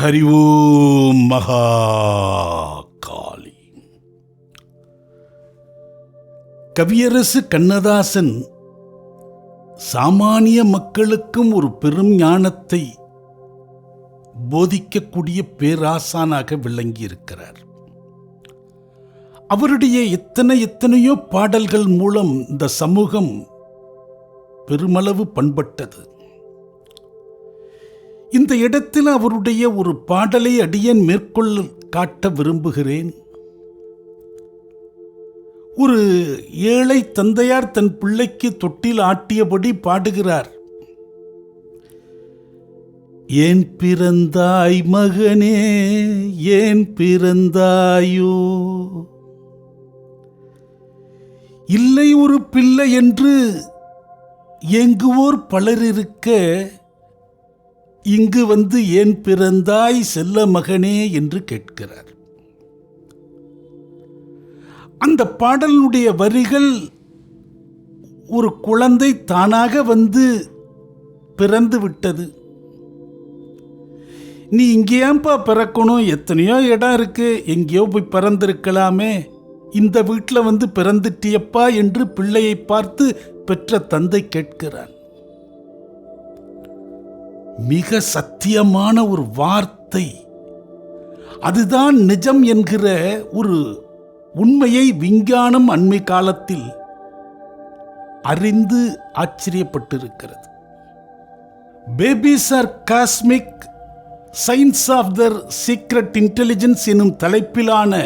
ஹரி ஓம் மகா காளி. கவியரசு கண்ணதாசன் சாமானிய மக்களுக்கும் ஒரு பெரும் ஞானத்தை போதிக்கக்கூடிய பேராசானாக விளங்கியிருக்கிறார். அவருடைய எத்தனையோ பாடல்கள் மூலம் இந்த சமூகம் பெருமளவு பண்பட்டது. இந்த இடத்தில் அவருடைய ஒரு பாடலை அடியேன் மேற்கொள்ள காட்ட விரும்புகிறேன். ஒரு ஏழை தந்தையார் தன் பிள்ளைக்கு தொட்டில் ஆட்டியபடி பாடுகிறார். ஏன் பிறந்தாய் மகனே, ஏன் பிறந்தாயோ, இல்லை ஒரு பிள்ளை என்று ஏங்குவோர் பலர் இருக்க, இங்கு வந்து ஏன் பிறந்தாய் செல்ல மகனே என்று கேட்கிறார். அந்த பாடலுடைய வரிகள், ஒரு குழந்தை தானாக வந்து பிறந்து விட்டது, நீ இங்கேயாம்பா பிறக்கணும், எத்தனையோ இடம் இருக்கு, எங்கேயோ போய் பிறந்திருக்கலாமே, இந்த வீட்டில் வந்து பிறந்துட்டியப்பா என்று பிள்ளையை பார்த்து பெற்ற தந்தை கேட்கிறான். மிக சத்தியமான ஒரு வார்த்தை. அதுதான் நிஜம் என்கிற ஒரு உண்மையை விஞ்ஞானம் அண்மை காலத்தில் அறிந்து ஆச்சரியப்பட்டிருக்கிறது. Babies are cosmic science of their secret intelligence எனும் தலைப்பிலான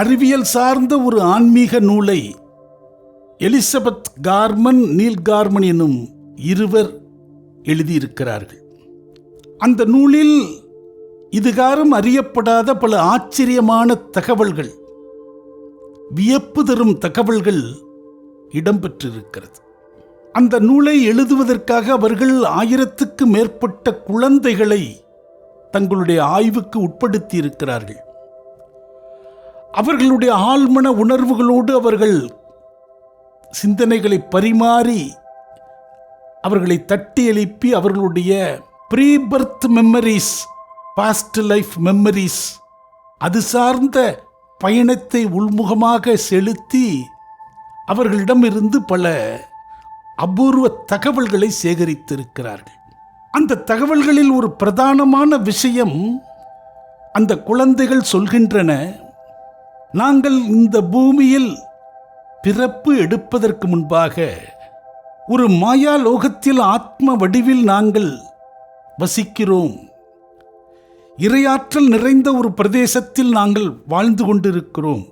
அறிவியல் சார்ந்த ஒரு ஆன்மீக நூலை எலிசபெத் கார்மன், நீல் கார்மன் எனும் இருவர் எழுதியிருக்கிறார்கள். அந்த நூலில் இதுகாரும் அறியப்படாத பல ஆச்சரியமான தகவல்கள், வியப்பு தரும் தகவல்கள் இடம்பெற்றிருக்கிறது. அந்த நூலை எழுதுவதற்காக அவர்கள் 1000க்கு மேற்பட்ட குழந்தைகளை தங்களுடைய ஆய்வுக்கு உட்படுத்தி இருக்கிறார்கள். அவர்களுடைய ஆழ்மன உணர்வுகளோடு அவர்கள் சிந்தனைகளை பரிமாறி, அவர்களை தட்டி எழுப்பி, அவர்களுடைய pre birth memories, past life memories, அது சார்ந்த பயணத்தை உள்முகமாக செலுத்தி அவர்களிடமிருந்து பல அபூர்வ தகவல்களை சேகரித்திருக்கிறார்கள். அந்த தகவல்களில் ஒரு பிரதானமான விஷயம், அந்த குழந்தைகள் சொல்கின்றன, நாங்கள் இந்த பூமியில் பிறப்பு எடுப்பதற்கு முன்பாக ஒரு மாயா லோகத்தில் ஆத்ம வடிவில் நாங்கள் வசிக்கிறோம், இறையாற்றல் நிறைந்த ஒரு பிரதேசத்தில் நாங்கள் வாழ்ந்து கொண்டிருக்கிறோம்.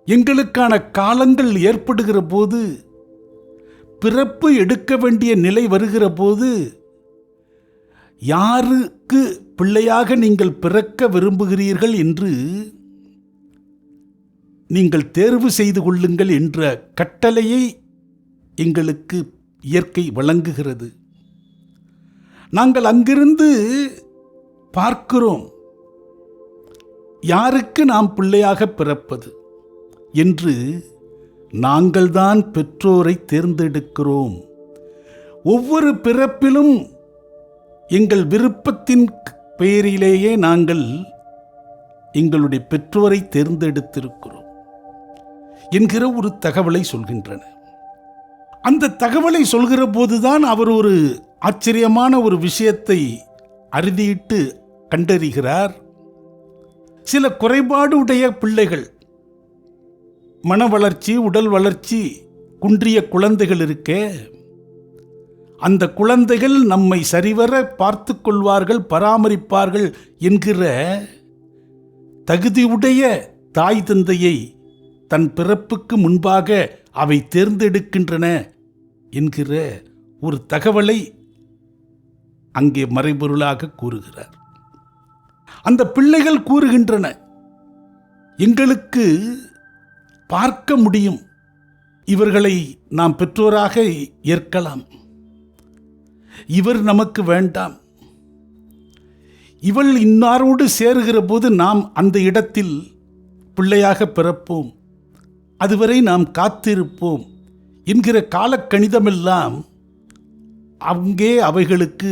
எங்களுக்கான காலங்கள் ஏற்படுகிற போது, பிறப்பு எடுக்க வேண்டிய நிலை வருகிற போது, யாருக்கு பிள்ளையாக நீங்கள் பிறக்க விரும்புகிறீர்கள் என்று நீங்கள் தேர்வு செய்து கொள்ளுங்கள் என்ற கட்டளையை எங்களுக்கு இயற்கை வழங்குகிறது. நாங்கள் அங்கிருந்து பார்க்கிறோம் யாருக்கு நாம் பிள்ளையாக பிறப்பது என்று. நாங்கள்தான் பெற்றோரை தேர்ந்தெடுக்கிறோம். ஒவ்வொரு பிறப்பிலும் எங்கள் விருப்பத்தின் பெயரிலேயே நாங்கள் எங்களுடைய பெற்றோரை தேர்ந்தெடுத்திருக்கிறோம் என்கிற ஒரு தகவலை சொல்கின்றன. அந்த தகவலை சொல்கிற போதுதான் அவர் ஒரு ஆச்சரியமான ஒரு விஷயத்தை அறுதியிட்டு கண்டறிகிறார். சில குறைபாடு உடைய பிள்ளைகள், மன வளர்ச்சி, உடல் வளர்ச்சி குன்றிய குழந்தைகள் இருக்க, அந்த குழந்தைகள் நம்மை சரிவர பார்த்து கொள்வார்கள், பராமரிப்பார்கள் என்கிற தகுதியுடைய தாய் தந்தையை தன் பிறப்புக்கு முன்பாக அவை தேர்ந்தெடுக்கின்றன என்கிற ஒரு தகவலை அங்கே மறைபொருளாக கூறுகிறார். அந்த பிள்ளைகள் கூறுகின்றன, எங்களுக்கு பார்க்க முடியும், இவர்களை நாம் பெற்றோராக ஏற்கலாம், இவர் நமக்கு வேண்டாம், இவள் இன்னாரோடு சேருகிற போது நாம் அந்த இடத்தில் பிள்ளையாக பிறப்போம், அதுவரை நாம் காத்திருப்போம் என்கிற காலக்கணிதமெல்லாம் அங்கே அவைகளுக்கு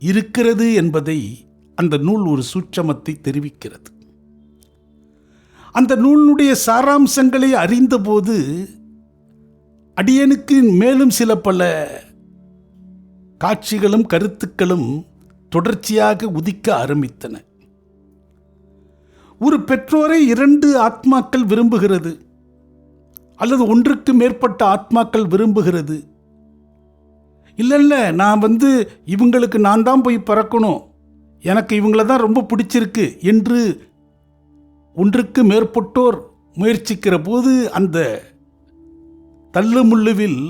இருக்கிறது என்பதை அந்த நூல் ஒரு சூட்சமத்தை தெரிவிக்கிறது. அந்த நூலினுடைய சாராம்சங்களை அறிந்தபோது அடியனுக்கு மேலும் சில பல காட்சிகளும் கருத்துக்களும் தொடர்ச்சியாக உதிக்க ஆரம்பித்தன. ஒரு பெற்றோரை 2 ஆத்மாக்கள் விரும்புகிறது, அல்லது ஒன்றுக்கு மேற்பட்ட ஆத்மாக்கள் விரும்புகிறது. இல்லை நான் இவங்களுக்கு நான் தான் போய் பிறக்கணும், எனக்கு இவங்கள தான் ரொம்ப பிடிச்சிருக்கு என்று ஒன்றுக்கு மேற்பட்டோர் முயற்சிக்கிற போது அந்த தள்ளுமுள்ளுவில்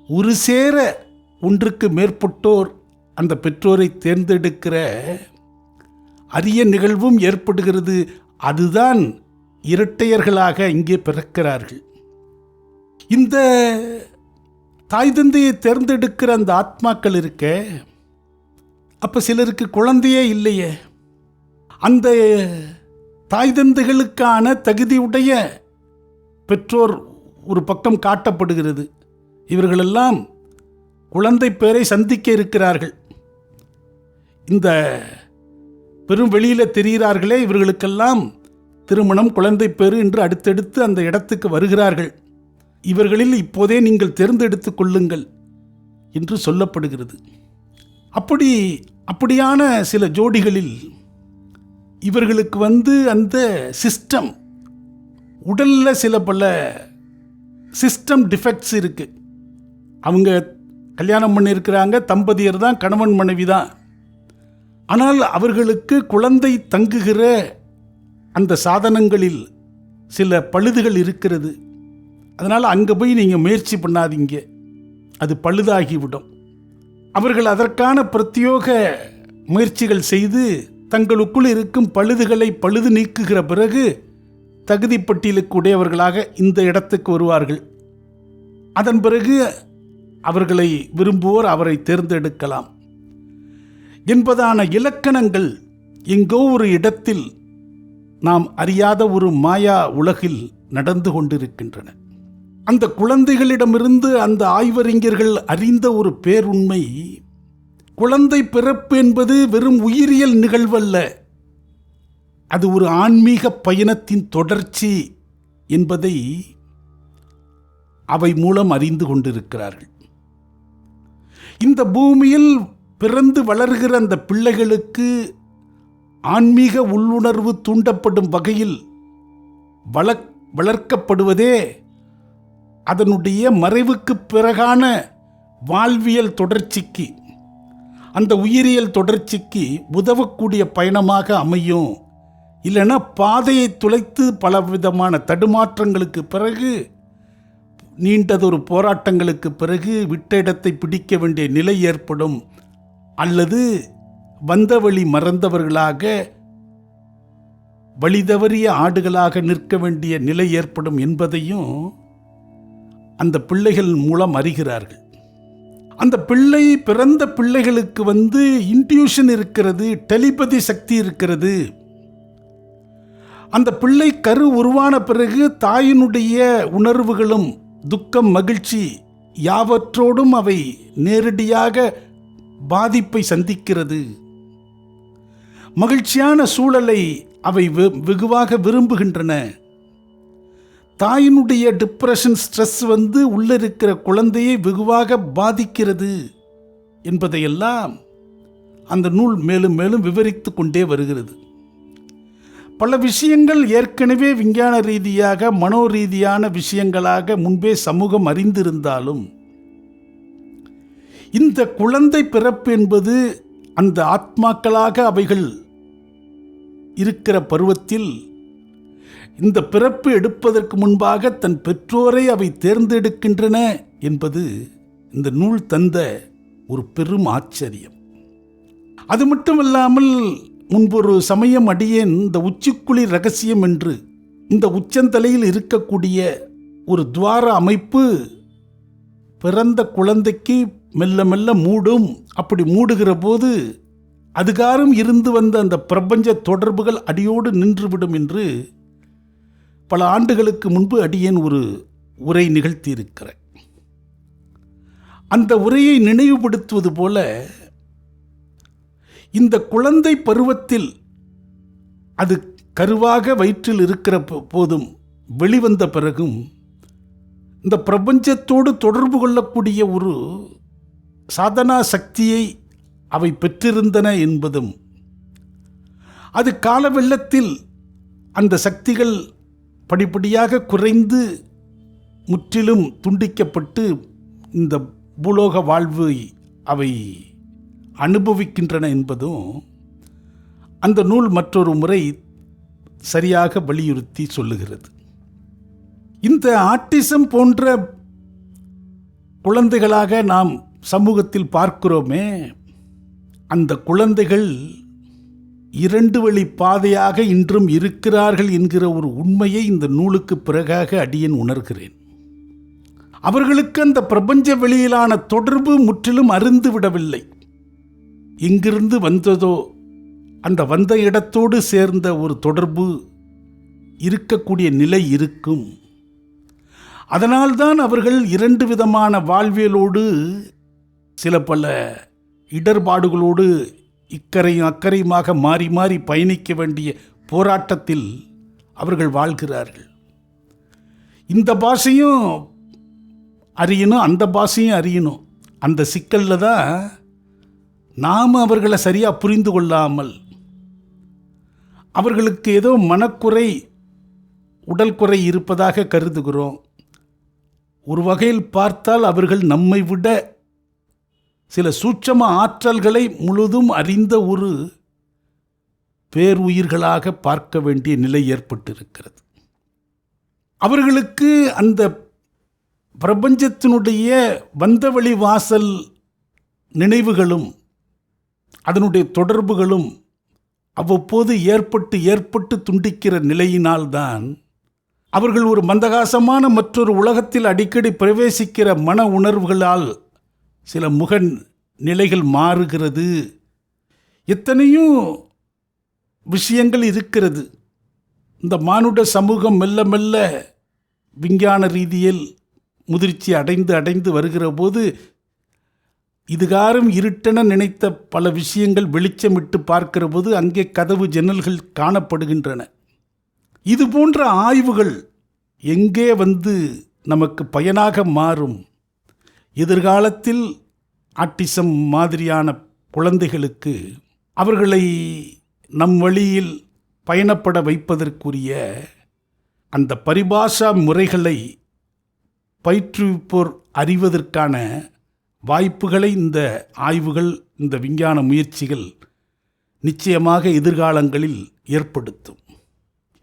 ஒரு சேர ஒன்றுக்கு மேற்பட்டோர் அந்த பெற்றோரை தேர்ந்தெடுக்கிற அரிய நிகழ்வும் ஏற்படுகிறது. அதுதான் இரட்டையர்களாக இங்கே பிறக்கிறார்கள். இந்த தாய் தந்தையை தேர்ந்தெடுக்கிற அந்த ஆத்மாக்கள் இருக்க, அப்ப சிலருக்கு குழந்தையே இல்லையே. அந்த தாய் தந்தைகளுக்கான தகுதியுடைய பெற்றோர் ஒரு பக்கம் காட்டப்படுகிறது. இவர்களெல்லாம் குழந்தை பேரை சந்திக்க இருக்கிறார்கள். இந்த பெரும் வெளியில் தெரிகிறார்களே, இவர்களுக்கெல்லாம் திருமணம், குழந்தை பேறு என்று அடுத்தடுத்து அந்த இடத்துக்கு வருகிறார்கள். இவர்களில் இப்போதே நீங்கள் தேர்ந்தெடுத்துக் கொள்ளுங்கள் என்று சொல்லப்படுகிறது. அப்படியான சில ஜோடிகளில் இவர்களுக்கு அந்த சிஸ்டம், உடலில் சில பல சிஸ்டம் டிஃபெக்ட்ஸ் இருக்கு. அவங்க கல்யாணம் பண்ணியிருக்கிறாங்க, தம்பதியர் தான், கணவன் மனைவி தான். ஆனால் அவர்களுக்கு குழந்தை தங்குகிற அந்த சாதனங்களில் சில பழுதுகள் இருக்கிறது. அதனால் அங்கே போய் நீங்கள் முயற்சி பண்ணாதீங்க, அது பழுதாகிவிடும். அவர்கள் அதற்கான பிரத்யோக முயற்சிகள் செய்து தங்களுக்குள் இருக்கும் பழுதுகளை பழுது நீக்குகிற பிறகு தகுதி பட்டியலுக்கு உடையவர்களாக இந்த இடத்துக்கு வருவார்கள். அதன் பிறகு அவர்களை விரும்புவோர் அவரை தேர்ந்தெடுக்கலாம் என்பதான இலக்கணங்கள் எங்கோ ஒரு இடத்தில் நாம் அறியாத ஒரு மாயா உலகில் நடந்து கொண்டிருக்கின்றன. அந்த குழந்தைகளிடமிருந்து அந்த ஆய்வறிஞர்கள் அறிந்த ஒரு பேருண்மை, குழந்தை பிறப்பு என்பது வெறும் உயிரியல் நிகழ்வல்ல, அது ஒரு ஆன்மீக பயணத்தின் தொடர்ச்சி என்பதை அவை மூலம் அறிந்து கொண்டிருக்கிறார்கள். இந்த பூமியில் பிறந்து வளர்கிற அந்த பிள்ளைகளுக்கு ஆன்மீக உள்ளுணர்வு தூண்டப்படும் வகையில் வளர்க்கப்படுவதே அதனுடைய மறைவுக்கு பிறகான வாழ்வியல் தொடர்ச்சிக்கு, அந்த உயிரியல் தொடர்ச்சிக்கு உதவக்கூடிய பயணமாக அமையும். இல்லைன்னா பாதையை துளைத்து பலவிதமான தடுமாற்றங்களுக்கு பிறகு, நீண்டதொரு போராட்டங்களுக்கு பிறகு விட்ட இடத்தை பிடிக்க வேண்டிய நிலை ஏற்படும். அல்லது வந்த வழி மறந்தவர்களாக, வழிதவறிய ஆடுகளாக நிற்க வேண்டிய நிலை ஏற்படும் என்பதையும் அந்த பிள்ளைகள் மூலம் அறிகிறார்கள். அந்த பிறந்த பிள்ளைகளுக்கு இன்ட்யூஷன் இருக்கிறது, டெலிபதி சக்தி இருக்கிறது. அந்த பிள்ளை கரு உருவான பிறகு தாயினுடைய உணர்வுகளும் துக்கம், மகிழ்ச்சி யாவற்றோடும் அவை நேரடியாக பாதிப்பை சந்திக்கிறது. மகிழ்ச்சியான சூழலை அவை வெகுவாக விரும்புகின்றன. தாயினுடைய டிப்ரெஷன், ஸ்ட்ரெஸ் உள்ள இருக்கிற குழந்தையை வெகுவாக பாதிக்கிறது என்பதையெல்லாம் அந்த நூல் மேலும் மேலும் விவரித்து கொண்டே வருகிறது. பல விஷயங்கள் ஏற்கனவே விஞ்ஞான ரீதியாக, மனோ ரீதியான விஷயங்களாக முன்பே சமூகம் அறிந்திருந்தாலும், இந்த குழந்தை பிறப்பு என்பது அந்த ஆத்மாக்களாக அவைகள் இருக்கிற பருவத்தில், இந்த பிறப்பு எடுப்பதற்கு முன்பாக தன் பெற்றோரை அவை தேர்ந்தெடுக்கின்றன என்பது இந்த நூல் தந்த ஒரு பெரும் ஆச்சரியம். அது மட்டுமல்லாமல், முன்பொரு சமயம் அடியேன் இந்த உச்சிக்குழி ரகசியம் என்று இந்த உச்சந்தலையில் இருக்கக்கூடிய ஒரு துவார அமைப்பு பிறந்த குழந்தைக்கு மெல்ல மெல்ல மூடும். அப்படி மூடுகிற போது அதுகாரும் இருந்து வந்த அந்த பிரபஞ்ச தொடர்புகள் அடியோடு நின்றுவிடும் என்று பல ஆண்டுகளுக்கு முன்பு அடியேன் ஒரு உரை நிகழ்த்தியிருக்கிறேன். அந்த உரையை நினைவுபடுத்துவது போல, இந்த குழந்தை பருவத்தில் அது கருவாக வயிற்றில் இருக்கிற போதும் வெளிவந்த பிறகும் இந்த பிரபஞ்சத்தோடு தொடர்பு கொள்ளக்கூடிய ஒரு சாதனா சக்தியை அவை பெற்றிருந்தன என்பதும், அது கால வெள்ளத்தில் அந்த சக்திகள் படிப்படியாக குறைந்து முற்றிலும் துண்டிக்கப்பட்டு இந்த பூலோக வாழ்வை அவை அனுபவிக்கின்றன என்பதும் அந்த நூல் மற்றொரு முறை சரியாக வலியுறுத்தி சொல்லுகிறது. இந்த ஆட்டிசம் போன்ற குழந்தைகளாக நாம் சமூகத்தில் பார்க்கிறோமே, அந்த குழந்தைகள் 2 வழி பாதையாக இன்றும் இருக்கிறார்கள் என்கிற ஒரு உண்மையை இந்த நூலுக்கு பிறகாக அடியேன் உணர்கிறேன். அவர்களுக்கு அந்த பிரபஞ்ச வெளியிலான தொடர்பு முற்றிலும் அருந்து விடவில்லை. எங்கிருந்து வந்ததோ அந்த வந்த இடத்தோடு சேர்ந்த ஒரு தொடர்பு இருக்கக்கூடிய நிலை இருக்கும். அதனால்தான் அவர்கள் 2 விதமான வாழ்வியலோடு சில பல இடர்பாடுகளோடு இக்கரையும் அக்கறையுமாக மாறி மாறி பயணிக்க வேண்டிய போராட்டத்தில் அவர்கள் வாழ்கிறார்கள். இந்த பாஷையும் அறியணும், அந்த பாஷையும் அறியணும். அந்த சிக்கலில் தான் நாம் அவர்களை சரியாக புரிந்து கொள்ளாமல், அவர்களுக்கு ஏதோ மனக்குறை உடல் குறை இருப்பதாக கருதுகிறோம். ஒரு வகையில் பார்த்தால் அவர்கள் நம்மை விட சில சூட்சம ஆற்றல்களை முழுதும் அறிந்த ஒரு பேருயிர்களாக பார்க்க வேண்டிய நிலை ஏற்பட்டிருக்கிறது. அவர்களுக்கு அந்த பிரபஞ்சத்தினுடைய வந்தவழி வாசல் நினைவுகளும் அதனுடைய தொடர்புகளும் அவ்வப்போது ஏற்பட்டு துண்டிக்கிற நிலையினால்தான் அவர்கள் ஒரு மந்தகாசமான மற்றொரு உலகத்தில் அடிக்கடி பிரவேசிக்கிற மன உணர்வுகளால் சில முக நிலைகள் மாறுகிறது. எத்தனையோ விஷயங்கள் இருக்கிறது. இந்த மானுட சமூகம் மெல்ல மெல்ல விஞ்ஞான ரீதியில் முதிர்ச்சி அடைந்து வருகிற போது இதுகாரும் இருட்டென நினைத்த பல விஷயங்கள் வெளிச்சமிட்டு பார்க்கிற போது அங்கே கதவு ஜன்னல்கள் காணப்படுகின்றன. இது போன்ற ஆய்வுகள் எங்கே வந்து நமக்கு பயனாக மாறும்? எதிர்காலத்தில் ஆட்டிசம் மாதிரியான குழந்தைகளுக்கு அவர்களை நம் வழியில் பயணப்பட வைப்பதற்குரிய அந்த பரிபாஷா முறைகளை பயிற்றுவிப்போர் அறிவதற்கான வாய்ப்புகளை இந்த ஆய்வுகள், இந்த விஞ்ஞான முயற்சிகள் நிச்சயமாக எதிர்காலங்களில் ஏற்படுத்தும்.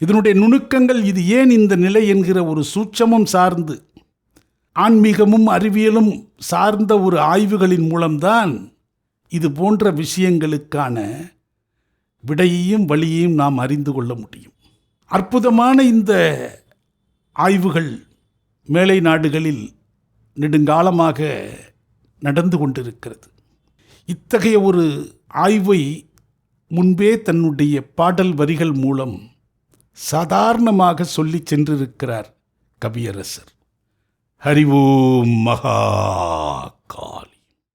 இதனுடைய நுணுக்கங்கள், இது ஏன் இந்த நிலை என்கிற ஒரு சூட்சமம் சார்ந்து, ஆன்மீகமும் அறிவியலும் சார்ந்த ஒரு ஆய்வுகளின் மூலம்தான் இது போன்ற விஷயங்களுக்கான விடையையும் வழியையும் நாம் அறிந்து கொள்ள முடியும். அற்புதமான இந்த ஆய்வுகள் மேலை நாடுகளில் நெடுங்காலமாக நடந்து கொண்டிருக்கிறது. இத்தகைய ஒரு ஆய்வை முன்பே தன்னுடைய பாடல் வரிகள் மூலம் சாதாரணமாக சொல்லி சென்றிருக்கிறார் கவியரசர். ஹரி ஓம் மகாகால்.